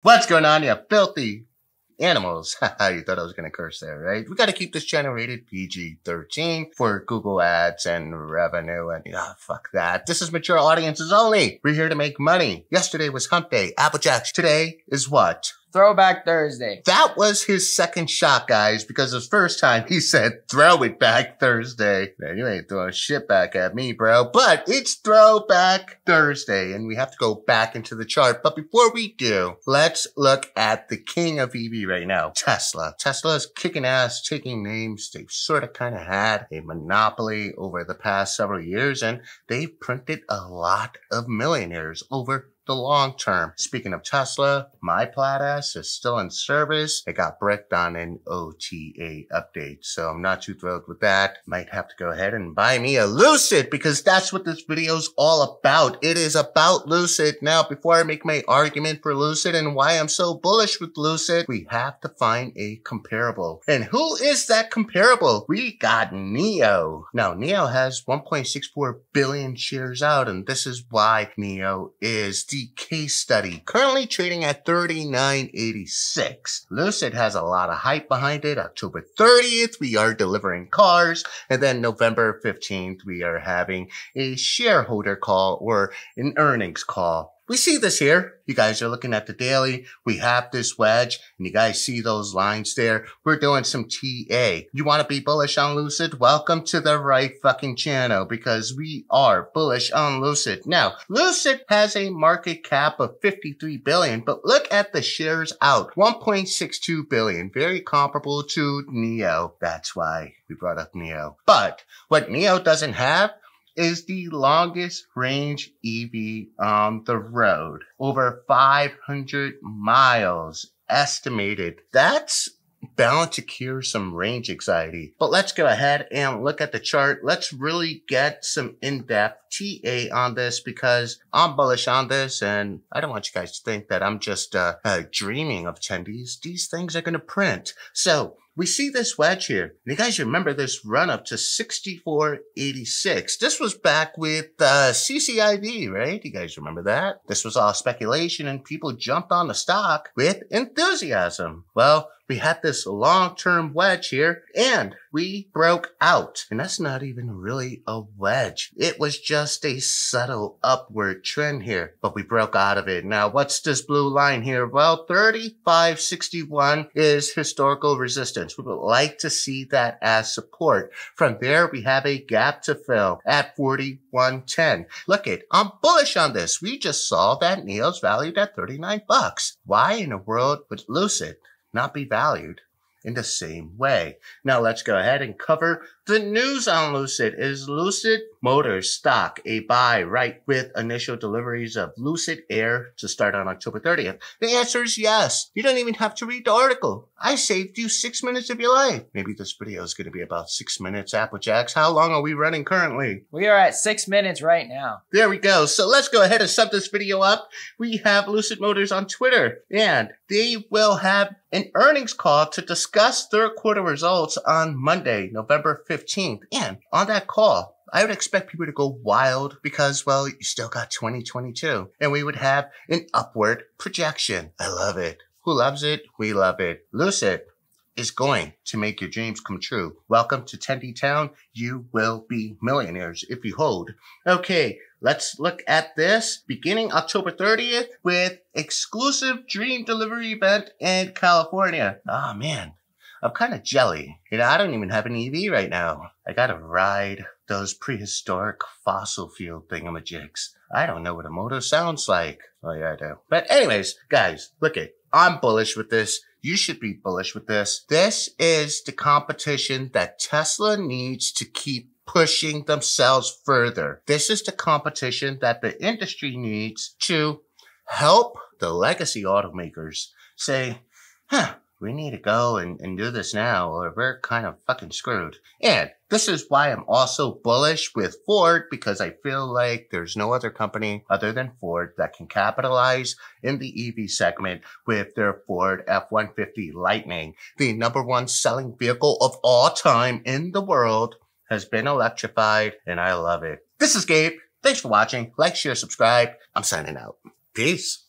What's going on, you filthy animals? You thought I was going to curse there, right? We got to keep this channel rated PG-13 for Google ads and revenue and fuck that. This is mature audiences only. We're here to make money. Yesterday was hump day, Applejacks. Today is what? Throwback Thursday. That was his second shot, guys, because his first time he said, throw it back Thursday. Man, you ain't throwing shit back at me, bro. But it's Throwback Thursday, and we have to go back into the chart. But before we do, let's look at the king of EV right now, Tesla. Tesla is kicking ass, taking names. They've sort of kind of had a monopoly over the past several years, and they've printed a lot of millionaires over the long term. Speaking of Tesla, my Plaid-S is still in service. It got bricked on an OTA update, so I'm not too thrilled with that. Might have to go ahead and buy me a Lucid because that's what this video is all about. It is about Lucid. Now, before I make my argument for Lucid and why I'm so bullish with Lucid, we have to find a comparable. And who is that comparable? We got NIO. Now, NIO has 1.64 billion shares out, and this is why NIO is the case study, currently trading at $39.86. Lucid has a lot of hype behind it. October 30th, we are delivering cars. And then November 15th, we are having a shareholder call or an earnings call. We see this here. You guys are looking at the daily. We have this wedge, and you guys see those lines there. We're doing some TA. You want to be bullish on Lucid? Welcome to the right fucking channel, because we are bullish on Lucid. Now, Lucid has a market cap of 53 billion, but look at the shares out. 1.62 billion. Very comparable to NIO. That's why we brought up NIO. But what NIO doesn't have is the longest range EV on the road. Over 500 miles estimated. That's bound to cure some range anxiety. But let's go ahead and look at the chart. Let's really get some in-depth TA on this because I'm bullish on this, and I don't want you guys to think that I'm just dreaming of attendees. These things are going to print. So we see this wedge here. You guys remember this run up to 64.86. This was back with CCIV, right? You guys remember that? This was all speculation and people jumped on the stock with enthusiasm. Well, we had this long-term wedge here and we broke out. And that's not even really a wedge. It was just a subtle upward trend here, but we broke out of it. Now, what's this blue line here? Well, 35.61 is historical resistance. We would like to see that as support. From there, we have a gap to fill at 41.10. Look it, I'm bullish on this. We just saw that NIO's valued at 39 bucks. Why in the world would Lucid not be valued in the same way? Now let's go ahead and cover the news on Lucid. Is Lucid Motors stock a buy, right, with initial deliveries of Lucid Air to start on October 30th? The answer is yes. You don't even have to read the article. I saved you 6 minutes of your life. Maybe this video is going to be about 6 minutes, Applejacks. How long are we running currently? We are at 6 minutes right now. There we go. So let's go ahead and sum this video up. We have Lucid Motors on Twitter, and they will have an earnings call to discuss third quarter results on Monday, November 15th. And on that call, I would expect people to go wild because, well, you still got 2022. And we would have an upward projection. I love it. Who loves it? We love it. Lucid is going to make your dreams come true. Welcome to Tendy Town. You will be millionaires if you hold. Okay, let's look at this. Beginning October 30th with exclusive dream delivery event in California. Oh, man. I'm kind of jelly. I don't even have an EV right now. I gotta ride those prehistoric fossil fuel thingamajigs. I don't know what a motor sounds like. Oh yeah, I do. But anyways, guys, look it. I'm bullish with this. You should be bullish with this. This is the competition that Tesla needs to keep pushing themselves further. This is the competition that the industry needs to help the legacy automakers say, we need to go and do this now or we're kind of fucking screwed. And this is why I'm also bullish with Ford, because I feel like there's no other company other than Ford that can capitalize in the EV segment with their Ford F-150 Lightning. The #1 selling vehicle of all time in the world has been electrified, and I love it. This is Gabe. Thanks for watching. Like, share, subscribe. I'm signing out. Peace.